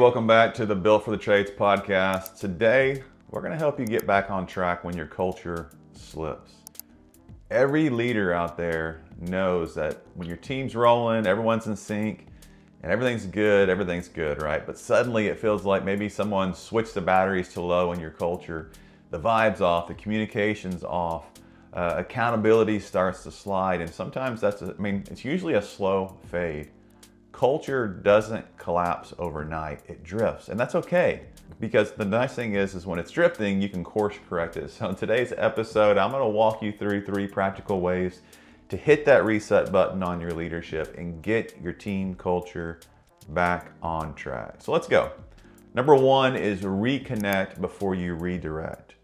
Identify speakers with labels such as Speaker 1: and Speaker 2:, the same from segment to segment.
Speaker 1: welcome back to the Built for the Trades podcast. Today, we're going to help you get back on track when your culture slips. Every leader out there knows that when your team's rolling, everyone's in sync, and everything's good, right? But suddenly it feels like maybe someone switched the batteries to low in your culture. The vibe's off, the communication's off, accountability starts to slide, and sometimes it's usually a slow fade. Culture doesn't collapse overnight, it drifts, and that's okay, because the nice thing is when it's drifting, you can course correct it. So in today's episode, I'm gonna walk you through 3 practical ways to hit that reset button on your leadership and get your team culture back on track. So let's go. Number 1 is reconnect before you redirect.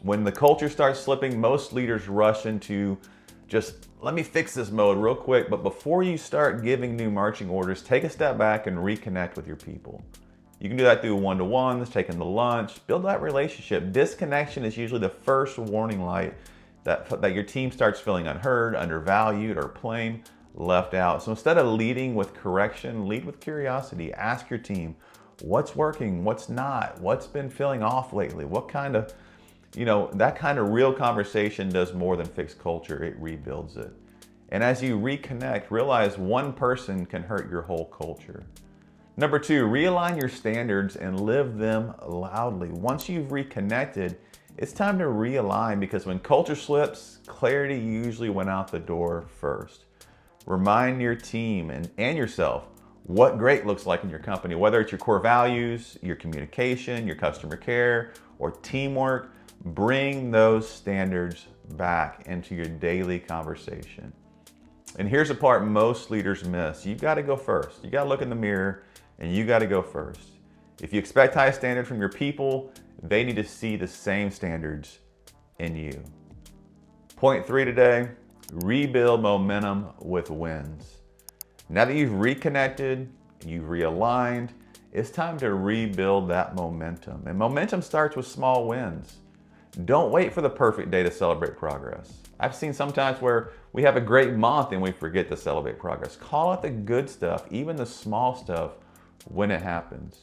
Speaker 1: When the culture starts slipping, most leaders rush into just let me fix this mode real quick, but before you start giving new marching orders, take a step back and reconnect with your people. You can do that through one-to-ones, taking the lunch, build that relationship. Disconnection is usually the first warning light that your team starts feeling unheard, undervalued, or plain left out. So instead of leading with correction, lead with curiosity. Ask your team, what's working, what's not, what's been feeling off lately, what kind of that kind of real conversation does more than fix culture, it rebuilds it. And as you reconnect, realize one person can hurt your whole culture. Number 2, realign your standards and live them loudly. Once you've reconnected, it's time to realign, because when culture slips, clarity usually went out the door first. Remind your team and yourself what great looks like in your company, whether it's your core values, your communication, your customer care, or teamwork. Bring those standards back into your daily conversation. And here's the part most leaders miss. You've got to go first. You got to look in the mirror and you got to go first. If you expect high standards from your people, they need to see the same standards in you. Point 3 today, rebuild momentum with wins. Now that you've reconnected, you've realigned, it's time to rebuild that momentum. And momentum starts with small wins. Don't wait for the perfect day to celebrate progress. I've seen sometimes where we have a great month and we forget to celebrate progress. Call out the good stuff, even the small stuff, when it happens.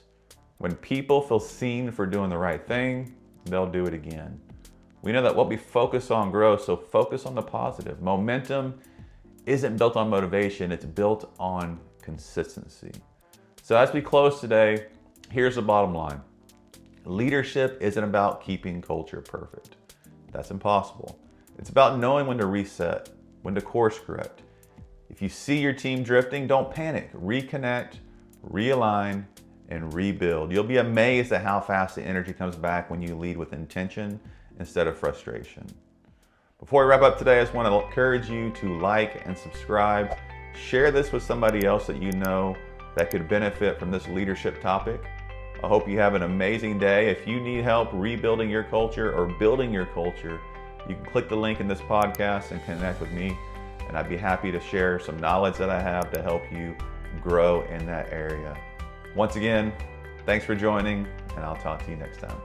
Speaker 1: When people feel seen for doing the right thing, they'll do it again. We know that what we focus on grows, so focus on the positive. Momentum isn't built on motivation, it's built on consistency. So as we close today, here's the bottom line. Leadership isn't about keeping culture perfect. That's impossible. It's about knowing when to reset, when to course correct. If you see your team drifting, don't panic. Reconnect, realign, and rebuild. You'll be amazed at how fast the energy comes back when you lead with intention instead of frustration. Before we wrap up today, I just want to encourage you to like and subscribe. Share this with somebody else that you know that could benefit from this leadership topic. I hope you have an amazing day. If you need help rebuilding your culture or building your culture, you can click the link in this podcast and connect with me, and I'd be happy to share some knowledge that I have to help you grow in that area. Once again, thanks for joining, and I'll talk to you next time.